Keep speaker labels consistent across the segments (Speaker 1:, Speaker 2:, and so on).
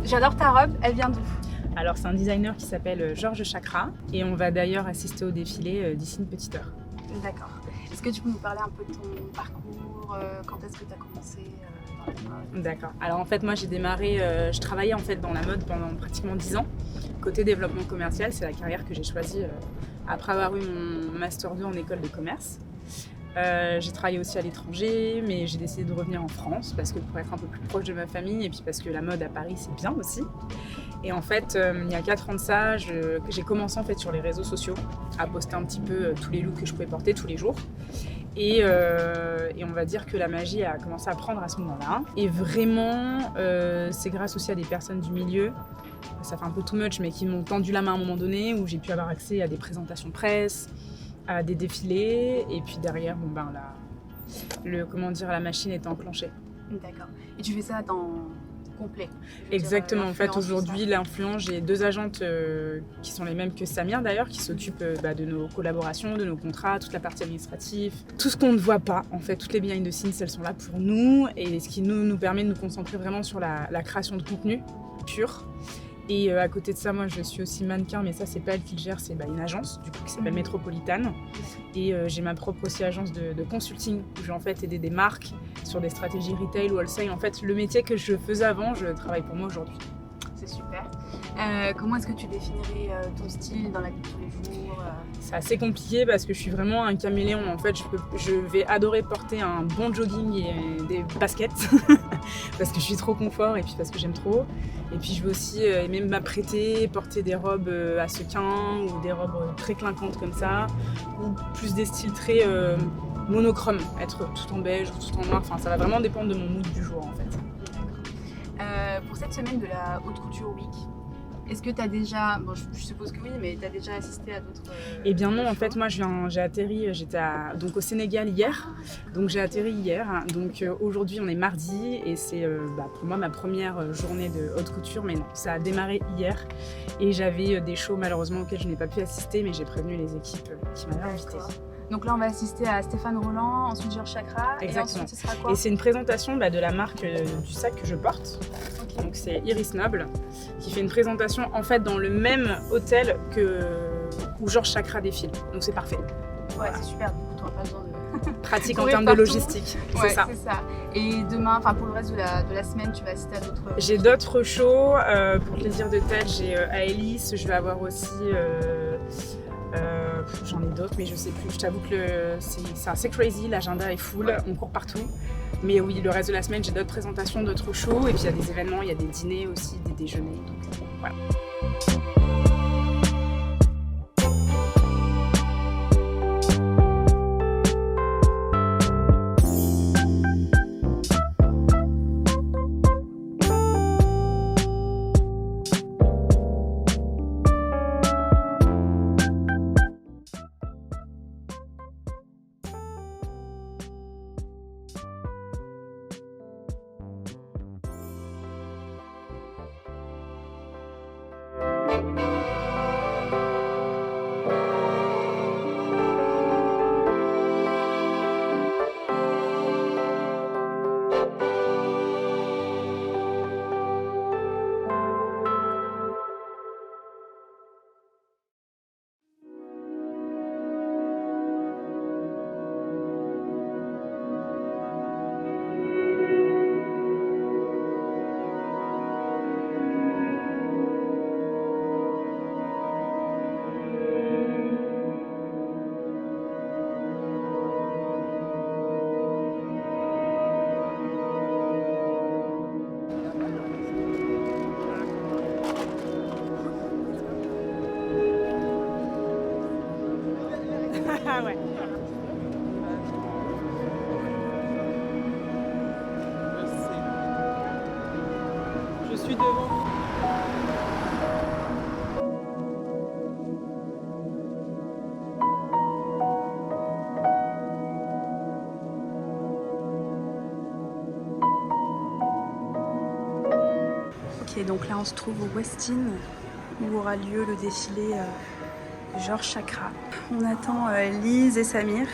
Speaker 1: J'adore ta robe, elle vient d'où?
Speaker 2: Alors c'est un designer qui s'appelle Georges Chakra et on va d'ailleurs assister au défilé d'ici une petite heure.
Speaker 1: D'accord. Est-ce que tu peux nous parler un peu de ton parcours? Quand est-ce que tu as commencé dans la mode?
Speaker 2: D'accord. Alors en fait moi j'ai démarré, je travaillais en fait dans la mode pendant pratiquement 10 ans. Côté développement commercial, c'est la carrière que j'ai choisie après avoir eu mon Master 2 en école de commerce. J'ai travaillé aussi à l'étranger, mais j'ai décidé de revenir en France parce que pour être un peu plus proche de ma famille et puis parce que la mode à Paris c'est bien aussi. Et en fait, il y a 4 ans de ça, j'ai commencé en fait sur les réseaux sociaux à poster un petit peu tous les looks que je pouvais porter tous les jours. Et on va dire que la magie a commencé à prendre à ce moment-là. Et vraiment, c'est grâce aussi à des personnes du milieu, ça fait un peu too much, mais qui m'ont tendu la main à un moment donné, où j'ai pu avoir accès à des présentations presse, à des défilés, et puis derrière, la machine est enclenchée.
Speaker 1: D'accord. Et tu fais ça à temps complet?
Speaker 2: Exactement. En fait, aujourd'hui, l'influence, j'ai 2 agentes qui sont les mêmes que Samir d'ailleurs, qui s'occupent de nos collaborations, de nos contrats, toute la partie administrative, tout ce qu'on ne voit pas. En fait, toutes les behind the scenes, elles sont là pour nous, et ce qui nous permet de nous concentrer vraiment sur la création de contenu pur. Et à côté de ça, moi je suis aussi mannequin, mais ça c'est pas elle qui le gère, c'est une agence du coup qui s'appelle Métropolitane. Et j'ai ma propre aussi agence de consulting où j'ai en fait aidé des marques sur des stratégies retail ou wholesale. En fait, le métier que je faisais avant, je travaille pour moi aujourd'hui.
Speaker 1: C'est super. Comment est-ce que tu définirais ton style dans la vie de tous les jours?
Speaker 2: C'est assez compliqué parce que je suis vraiment un caméléon. En fait, je vais adorer porter un bon jogging et des baskets parce que je suis trop confort et puis parce que j'aime trop. Et puis je vais aussi aimer m'apprêter, porter des robes à sequins ou des robes très clinquantes comme ça, ou plus des styles très monochromes, être tout en beige ou tout en noir. Enfin, ça va vraiment dépendre de mon mood du jour en fait.
Speaker 1: Pour cette semaine de la Haute Couture Week, est-ce que tu as déjà, je suppose que oui, mais tu as déjà assisté à d'autres
Speaker 2: Eh bien non, en fait moi j'ai atterri, j'étais donc au Sénégal hier, donc j'ai atterri hier, donc aujourd'hui on est mardi et c'est pour moi ma première journée de haute couture, mais non, ça a démarré hier et j'avais des shows malheureusement auxquels je n'ai pas pu assister, mais j'ai prévenu les équipes qui m'avaient invitée.
Speaker 1: Donc là, on va assister à Stéphane Roland, ensuite Georges Chakra.
Speaker 2: Exactement.
Speaker 1: Et ensuite, ce sera quoi?
Speaker 2: Et c'est une présentation de la marque du sac que je porte. Okay. Donc c'est Iris Noble qui fait une présentation en fait dans le même hôtel où Georges Chakra défile. Donc c'est parfait.
Speaker 1: Ouais, voilà. C'est super. Du coup, tu n'auras pas besoin de
Speaker 2: pratique en termes de logistique.
Speaker 1: Ouais, c'est ça. Et demain, pour le reste de la semaine, tu vas assister à d'autres.
Speaker 2: J'ai d'autres shows. Pour plaisir de tête, j'ai à Ellis. Je vais avoir aussi. J'en ai d'autres, mais je sais plus. Je t'avoue que c'est assez crazy, l'agenda est full, on court partout. Mais oui, le reste de la semaine, j'ai d'autres présentations, d'autres shows, et puis il y a des événements, il y a des dîners aussi, des déjeuners. Donc voilà. Ouais. Je suis devant.
Speaker 1: Ok, donc là on se trouve au Westin où aura lieu le défilé Georges Chakra. On attend Lise et Samir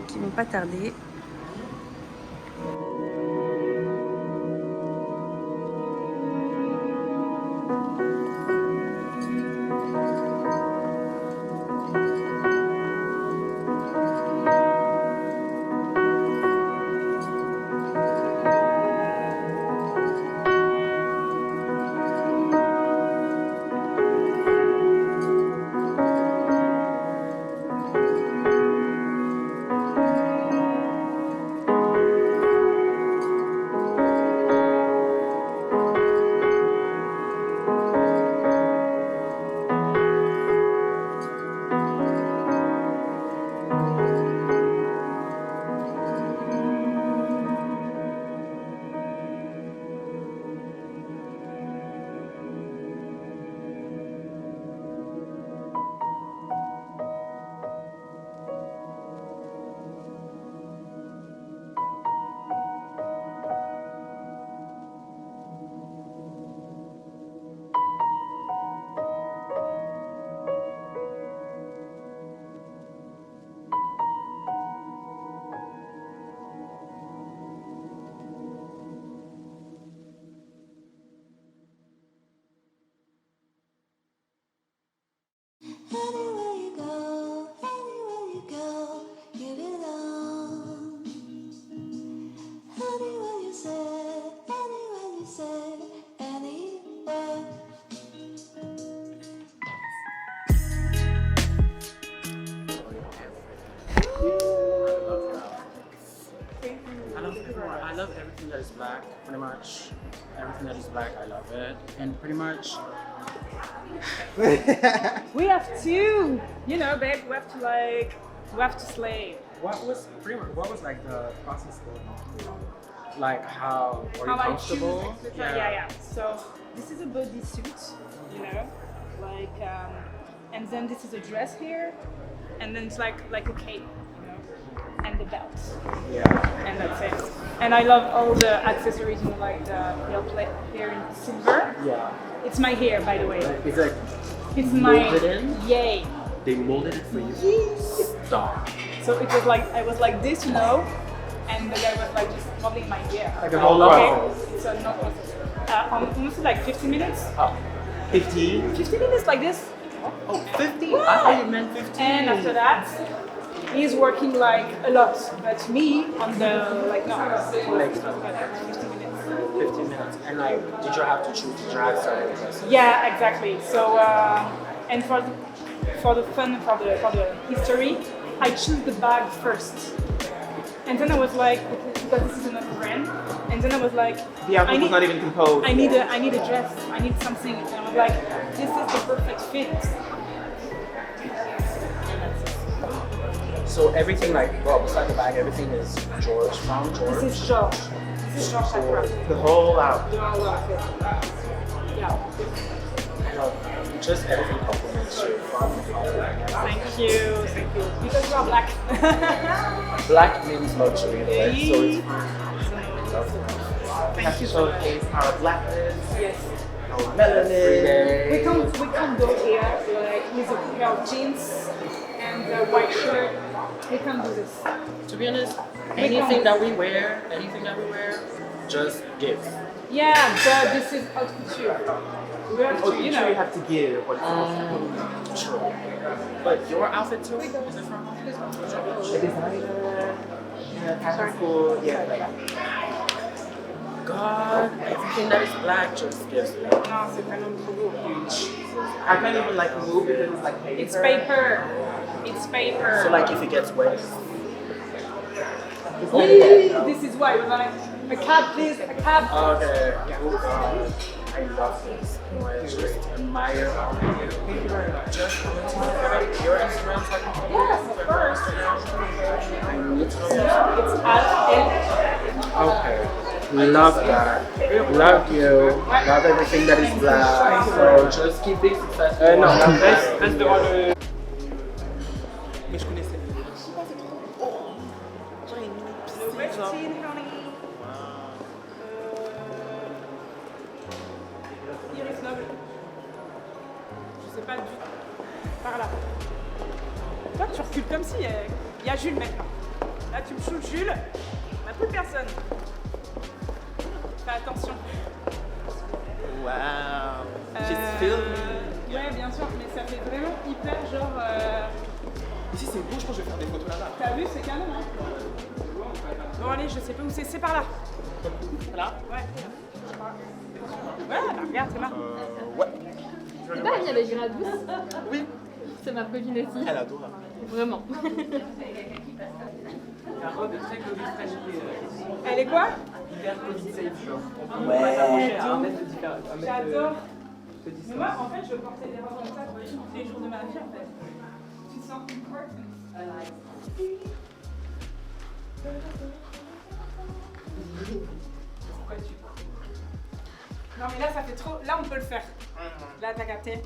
Speaker 1: qui vont pas tarder.
Speaker 3: Anywhere you go, you belong. Anywhere you say, anywhere.
Speaker 4: I love everything that is black, pretty much. Everything that is black, I love it. And pretty much.
Speaker 2: We have to, you know, babe. We have to slay.
Speaker 4: What was like the process going on? Like how were you
Speaker 2: How I
Speaker 4: comfortable?
Speaker 2: choose, etc. Yeah. So this is a bodysuit, you know, like, and then this is a dress here, and then it's like a cape, you know, and the belt.
Speaker 4: Yeah.
Speaker 2: And that's it. And I love all the accessories, you know, like the nail plate here in silver.
Speaker 4: Yeah.
Speaker 2: It's my hair, by the way.
Speaker 4: It's like
Speaker 2: It's my
Speaker 4: molded in?
Speaker 2: yay.
Speaker 4: they molded it for you. Stop.
Speaker 2: So it was like I was like this, you know, and the guy was like just modeling my hair.
Speaker 4: Like a whole
Speaker 2: Okay.
Speaker 4: process.
Speaker 2: So not almost like 15 minutes.
Speaker 4: Oh. 15?
Speaker 2: 15 minutes like this.
Speaker 4: Oh, 15? I thought you meant 15.
Speaker 2: And after that, he's working like a lot, but me on the like no,
Speaker 4: Like
Speaker 2: 15 minutes.
Speaker 4: 15 minutes. And like, did you have to choose to drag certain dresses?
Speaker 2: Yeah, exactly. So and for the fun, for the history, I choose the bag first, and then I was like, because this is another brand, and then I was like,
Speaker 5: The outfit was not even composed.
Speaker 2: I need a dress, I need something, and I was like, this is the perfect fit.
Speaker 4: So everything like, well, beside the bag, everything is George from George.
Speaker 2: This is George. This is George Chakra.
Speaker 5: The whole outfit.
Speaker 2: The whole outfit. Yeah.
Speaker 4: Just everything compliments you from
Speaker 2: Thank you. Because you are black.
Speaker 4: Black means luxury, right? So it's
Speaker 5: We have to showcase our blackness,
Speaker 2: Yes.
Speaker 5: our melanin.
Speaker 2: We can't go here like with a pair of jeans and a white shirt. We can't do this.
Speaker 4: To be honest, anything that we wear, just give.
Speaker 2: Yeah, but this is haute couture. We have
Speaker 5: Oh,
Speaker 2: to, you
Speaker 5: you
Speaker 2: know.
Speaker 5: have to give what it's supposed to
Speaker 4: True. But your outfit too? Is it from?
Speaker 5: be. The designer, fashion school, yeah.
Speaker 4: God, everything that is black just gives me.
Speaker 2: Non, c'est vraiment trop beau.
Speaker 5: I can't even like move because it's like paper.
Speaker 2: It's paper. It's paper.
Speaker 4: So like if it gets wet,
Speaker 2: This is why we're like, a cab please, a cab.
Speaker 4: okay. Oh God, I love this. I just admire all of you.
Speaker 5: Thank you very much.
Speaker 4: Just your Instagram, so I can follow
Speaker 2: Yes,
Speaker 4: you.
Speaker 2: of course.
Speaker 4: I need to know.
Speaker 2: It's Al
Speaker 4: Okay. Love that. Love you. Love everything that is black. So just keep being successful.
Speaker 5: Non,
Speaker 4: reste devant le.
Speaker 5: Mais je connaissais.
Speaker 2: The Westin, honey. Iris Noble. Je sais pas du tout. Par là. Toi, tu recules comme si il y a Jules maintenant. Là, tu me shootes Jules. On n'a plus personne. Fais attention.
Speaker 5: Wow. Just feel me.
Speaker 2: Ouais, bien sûr, mais ça fait vraiment hyper genre.
Speaker 5: Ici c'est beau, je pense que je vais faire des photos là-bas.
Speaker 2: T'as vu, c'est canon, hein? Bon, allez, je sais pas où c'est par là.
Speaker 5: Là?
Speaker 2: Ouais. Ouais, bah, regarde, c'est là.
Speaker 5: Ouais.
Speaker 6: C'est pas amie avec Gradous?
Speaker 5: Oui.
Speaker 6: C'est ma copine aussi.
Speaker 5: Elle adore.
Speaker 6: Vraiment.
Speaker 2: Elle est quoi?
Speaker 5: Ouais.
Speaker 2: J'adore. Mais moi, en fait, je portais des robes comme ça tous les jours de ma vie, en fait. Tu te sens important. Pourquoi tu... Non, mais là, ça fait trop... Là, on peut le faire. Là, t'as capté.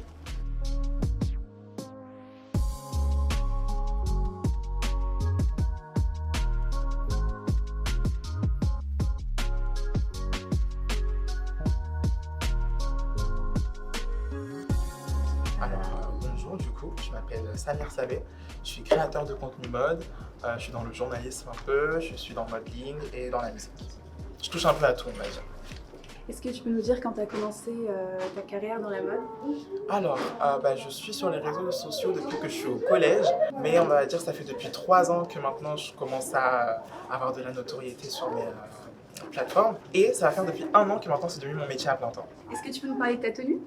Speaker 5: Alors, bonjour, du coup, je m'appelle Samir Savé, je suis créateur de contenu mode, je suis dans le journalisme un peu, je suis dans le modeling et dans la musique. Je touche un peu à tout, on va dire.
Speaker 1: Est-ce que tu peux nous dire quand tu as commencé ta carrière dans la mode?
Speaker 5: Alors, je suis sur les réseaux sociaux depuis que je suis au collège, mais on va dire que ça fait depuis 3 ans que maintenant je commence à avoir de la notoriété sur mes plateformes. Et ça va faire depuis 1 an que maintenant c'est devenu mon métier à plein temps.
Speaker 1: Est-ce que tu peux nous parler de ta tenue?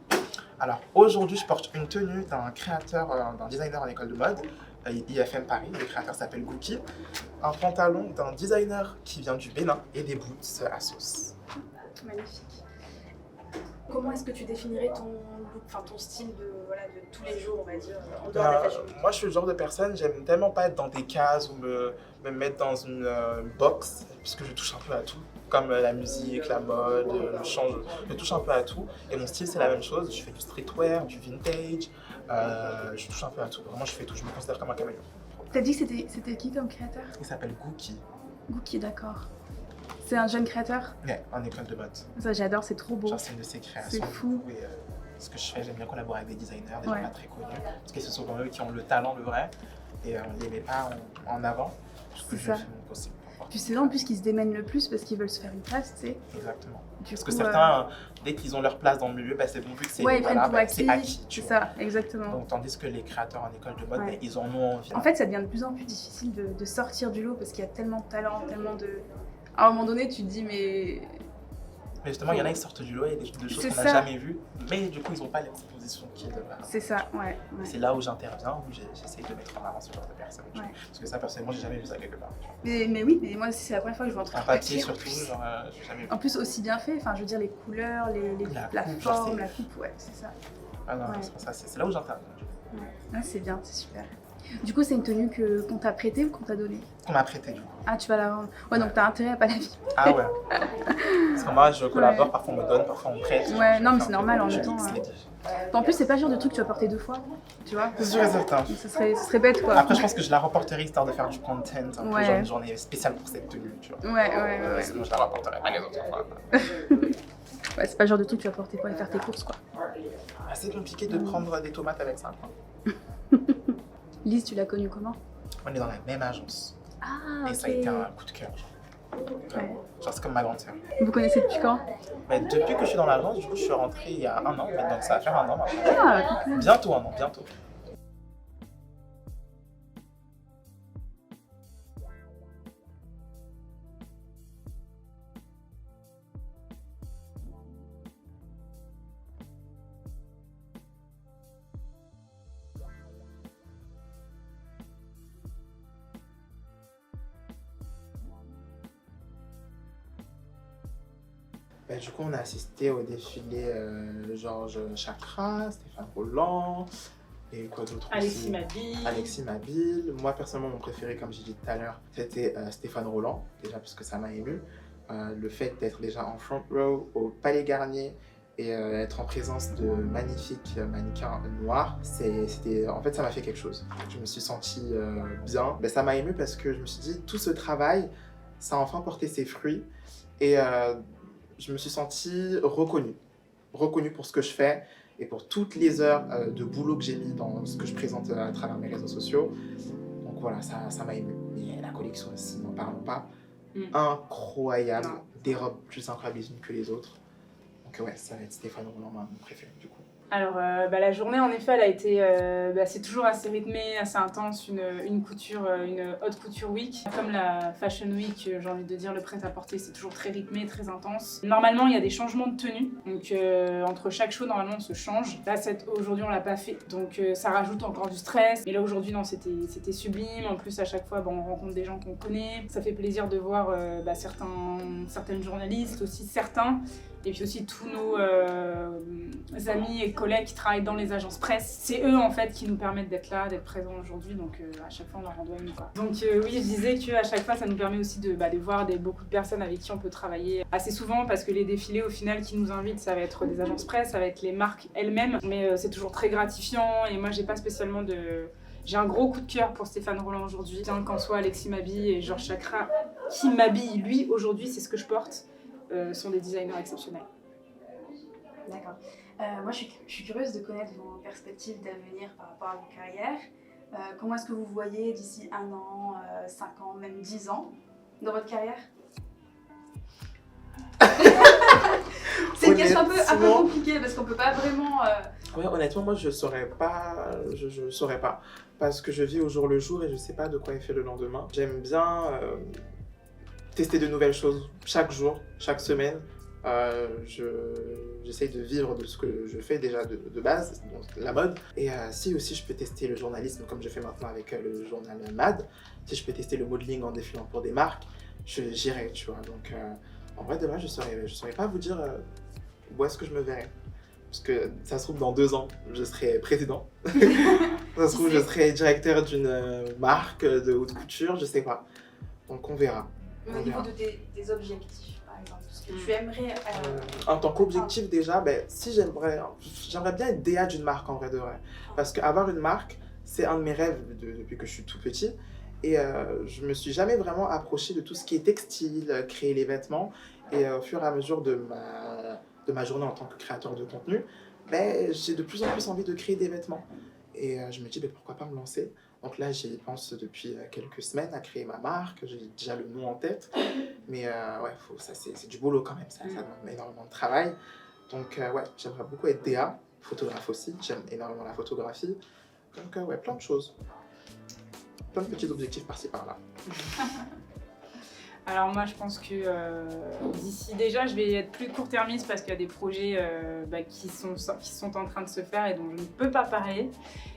Speaker 5: Alors aujourd'hui, je porte une tenue d'un créateur, d'un designer en école de mode, IFM Paris, le créateur s'appelle Gookie, un pantalon d'un designer qui vient du Bénin et des boots à sauce.
Speaker 1: Magnifique. Comment est-ce que tu définirais ton look, enfin ton style de tous les jours, on va dire, en dehors de la fashion?
Speaker 5: Moi, je suis le genre de personne, j'aime tellement pas être dans des cases ou me mettre dans une box, puisque je touche un peu à tout, comme la musique, la mode, le chant, je touche un peu à tout. Et mon style, c'est la même chose, je fais du streetwear, du vintage, je touche un peu à tout. Vraiment, je fais tout, je me considère comme un caméléon.
Speaker 1: T'as dit que c'était qui comme créateur?
Speaker 5: Il s'appelle Gookie.
Speaker 1: Gookie, d'accord. C'est un jeune créateur?
Speaker 5: Ouais, en école de mode.
Speaker 1: Ça, j'adore, c'est trop beau.
Speaker 5: Genre, c'est une de ses créations.
Speaker 1: C'est fou.
Speaker 5: Et, ce que je fais, j'aime bien collaborer avec des designers, des
Speaker 1: Ouais.
Speaker 5: gens pas très connus, parce que ce sont eux qui ont le talent, le vrai, et on ne les met pas en avant. Parce que
Speaker 1: C'est
Speaker 5: je
Speaker 1: ça.
Speaker 5: fais mon possible. pour voir.
Speaker 1: Puis c'est là en plus qu'ils se démènent le plus parce qu'ils veulent se faire une place, tu sais.
Speaker 5: Exactement.
Speaker 1: Du
Speaker 5: Parce
Speaker 1: coup,
Speaker 5: que certains, dès qu'ils ont leur place dans le milieu, c'est bon, vu que c'est
Speaker 1: ouais, ils prennent pour
Speaker 5: c'est acquis.
Speaker 1: c'est
Speaker 5: Tu vois.
Speaker 1: ça, exactement.
Speaker 5: Donc, tandis que les créateurs en école de mode,
Speaker 1: Ouais.
Speaker 5: ils en ont envie.
Speaker 1: En fait, ça devient de plus en plus difficile de sortir du lot parce qu'il y a tellement de talent, tellement de... À un moment donné, tu te dis, mais...
Speaker 5: Mais justement, il y en a qui sortent du lot, il y a des choses
Speaker 1: C'est
Speaker 5: qu'on n'a
Speaker 1: ça.
Speaker 5: jamais vues, mais du coup, ils n'ont pas les propositions qu'ils devraient avoir.
Speaker 1: C'est ça, ouais. ouais.
Speaker 5: C'est là où j'interviens, où j'essaye de mettre en avant ce genre de personnes. tu vois.
Speaker 1: Ouais.
Speaker 5: Parce que ça, personnellement, j'ai jamais vu ça quelque part. tu vois.
Speaker 1: Mais oui, mais moi aussi, c'est la première fois que je vois un truc
Speaker 5: En papier,
Speaker 1: en
Speaker 5: surtout,
Speaker 1: plus.
Speaker 5: genre, j'ai jamais vu.
Speaker 1: En plus, aussi bien fait, enfin, je veux dire, les couleurs, la
Speaker 5: coupe, genre,
Speaker 1: forme,
Speaker 5: c'est-
Speaker 1: la coupe, ouais, c'est ça.
Speaker 5: Ah non,
Speaker 1: Ouais.
Speaker 5: c'est pour ça, c'est là où j'interviens.
Speaker 1: Ouais. Ah, c'est bien, c'est super. Du coup, c'est une tenue qu'on t'a prêtée ou qu'on t'a donnée?
Speaker 5: On m'a prêté du coup.
Speaker 1: Ah, tu vas la rendre. Ouais, donc t'as intérêt à pas la vivre.
Speaker 5: Ah ouais. Parce que moi, je collabore, parfois on me donne, parfois on me prête.
Speaker 1: Ouais, non, mais
Speaker 5: Je
Speaker 1: c'est
Speaker 5: fais un peu
Speaker 1: normal, en
Speaker 5: je
Speaker 1: même temps,
Speaker 5: mixe
Speaker 1: hein.
Speaker 5: les deux.
Speaker 1: En plus, c'est pas le genre de truc que tu vas porter 2 fois, tu vois.
Speaker 5: C'est sûr et certain.
Speaker 1: Donc, ce serait bête, quoi.
Speaker 5: Après, je pense que je la reporterai histoire de faire du content, un peu
Speaker 1: Ouais.
Speaker 5: genre une journée spéciale pour cette tenue, tu vois.
Speaker 1: Ouais.
Speaker 5: Sinon, je la reporterai pas les autres fois.
Speaker 1: Ouais, c'est pas le genre de truc que tu vas porter pour aller faire tes courses, quoi.
Speaker 5: Ah, c'est compliqué de prendre des tomates avec ça, quoi.
Speaker 1: Lise, tu l'as connue comment?
Speaker 5: On est dans la même agence.
Speaker 1: Ah,
Speaker 5: Et ça a été un coup de cœur, genre.
Speaker 1: Ouais.
Speaker 5: Genre, c'est comme ma grande sœur.
Speaker 1: Vous connaissez depuis quand?
Speaker 5: Mais depuis que je suis dans l'agence, du coup, je suis rentrée il y a 1 an, mais donc ça va faire 1 an maintenant.
Speaker 1: Ah, cool.
Speaker 5: Bientôt 1 an, bientôt. Du coup, on a assisté au défilé Georges Chakra, Stéphane Roland, et quoi d'autre
Speaker 2: Alexis
Speaker 5: aussi
Speaker 2: Mabille.
Speaker 5: Alexis Mabille. Moi, personnellement, mon préféré, comme j'ai dit tout à l'heure, c'était Stéphane Roland, déjà parce que ça m'a ému. Le fait d'être déjà en front row au Palais Garnier et être en présence de magnifiques mannequins noirs, en fait, ça m'a fait quelque chose. Je me suis sentie bien. Ça m'a ému parce que je me suis dit, tout ce travail, ça a enfin porté ses fruits. Et je me suis sentie reconnue pour ce que je fais et pour toutes les heures de boulot que j'ai mis dans ce que je présente à travers mes réseaux sociaux. Donc voilà, ça m'a ému. Et la collection aussi, n'en parlons pas. Incroyable, des robes plus incroyables les unes que les autres. Donc ouais, ça va être Stéphane Roland, mon préféré du coup.
Speaker 2: Alors la journée en effet elle a été, c'est toujours assez rythmé, assez intense, une haute couture week. Comme la fashion week, j'ai envie de dire le prêt-à-porter c'est toujours très rythmé, très intense. Normalement il y a des changements de tenue, donc entre chaque show normalement on se change. Là aujourd'hui on l'a pas fait, donc ça rajoute encore du stress. Mais là aujourd'hui non c'était sublime, en plus à chaque fois on rencontre des gens qu'on connaît. Ça fait plaisir de voir certaines journalistes, aussi certains. Et puis aussi tous nos amis et collègues qui travaillent dans les agences presse. C'est eux en fait qui nous permettent d'être là, d'être présents aujourd'hui, donc à chaque fois on leur rend une quoi. Donc oui, je disais qu'à chaque fois ça nous permet aussi de voir beaucoup de personnes avec qui on peut travailler assez souvent, parce que les défilés au final qui nous invitent, ça va être des agences presse, ça va être les marques elles-mêmes, mais c'est toujours très gratifiant. Et moi j'ai pas spécialement j'ai un gros coup de cœur pour Stéphane Roland aujourd'hui, bien qu'en soit Alexis Mabille et Georges Chakra, qui m'habille lui aujourd'hui, c'est ce que je porte. Sont des designers exceptionnels.
Speaker 1: D'accord. Moi, je suis curieuse de connaître vos perspectives d'avenir par rapport à vos carrières. Comment est-ce que vous voyez d'ici 1 an, 5 ans, même 10 ans dans votre carrière? question un peu
Speaker 5: honnêtement-
Speaker 1: compliquée parce qu'on peut pas vraiment.
Speaker 5: Ouais, honnêtement, moi, je saurais pas. Je saurais pas. Parce que je vis au jour le jour et je sais pas de quoi est fait le lendemain. J'aime bien tester de nouvelles choses chaque jour, chaque semaine. J'essaye de vivre de ce que je fais déjà de base, donc la mode. Et si aussi je peux tester le journalisme comme je fais maintenant avec le journal MAD, si je peux tester le modeling en défilant pour des marques, j'irai, tu vois. Donc en vrai, de vrai, je saurais pas vous dire où est-ce que je me verrais. Parce que ça se trouve, dans 2 ans, je serai président. Ça se trouve, je serai directeur d'une marque de haute couture, je sais pas. Donc on verra.
Speaker 1: Au niveau de tes objectifs, par exemple, ce que tu aimerais.
Speaker 5: En tant qu'objectif déjà, ben, si j'aimerais bien être DA d'une marque en vrai de vrai. Parce qu'avoir une marque, c'est un de mes rêves depuis que je suis tout petit. Et je me suis jamais vraiment approché de tout ce qui est textile, créer les vêtements. Et au fur et à mesure de ma journée en tant que créateur de contenu, ben, j'ai de plus en plus envie de créer des vêtements. Et je me dis, ben, pourquoi pas me lancer? Donc là, j'y pense depuis quelques semaines à créer ma marque. J'ai déjà le nom en tête. Mais ouais, c'est du boulot quand même. Ça demande énormément de travail. Donc ouais, j'aimerais beaucoup être DA, photographe aussi. J'aime énormément la photographie. Donc ouais, plein de choses. Plein de petits objectifs par-ci par-là.
Speaker 2: Alors moi je pense que d'ici déjà je vais être plus court-termiste parce qu'il y a des projets qui sont en train de se faire et dont je ne peux pas parler.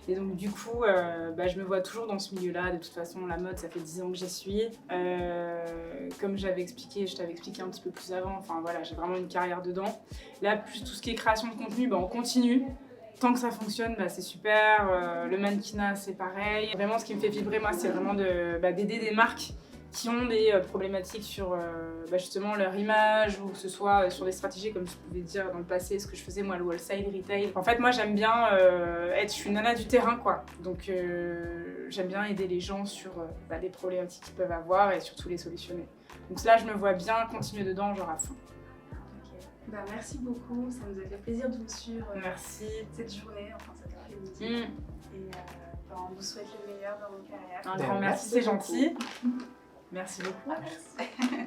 Speaker 2: Et donc du coup je me vois toujours dans ce milieu-là. De toute façon la mode ça fait 10 ans que j'y suis. Comme je t'avais expliqué un petit peu plus avant, enfin voilà, j'ai vraiment une carrière dedans. Là plus tout ce qui est création de contenu, on continue. Tant que ça fonctionne, c'est super. Le mannequinat, c'est pareil. Vraiment, ce qui me fait vibrer, moi, c'est vraiment d'aider des marques qui ont des problématiques sur justement leur image ou que ce soit sur des stratégies, comme je pouvais dire dans le passé, ce que je faisais, moi, le wholesale, retail. En fait, moi, j'aime bien je suis une nana du terrain, quoi. Donc, j'aime bien aider les gens sur des problématiques qu'ils peuvent avoir et surtout les solutionner. Donc là, je me vois bien continuer dedans, genre à fond.
Speaker 1: Merci beaucoup, ça nous a fait plaisir de vous suivre.
Speaker 2: Merci.
Speaker 1: Cette journée, enfin cet après-midi. Et on vous souhaite le meilleur dans vos carrières.
Speaker 2: Un grand merci, c'est gentil. Merci beaucoup.
Speaker 1: Merci.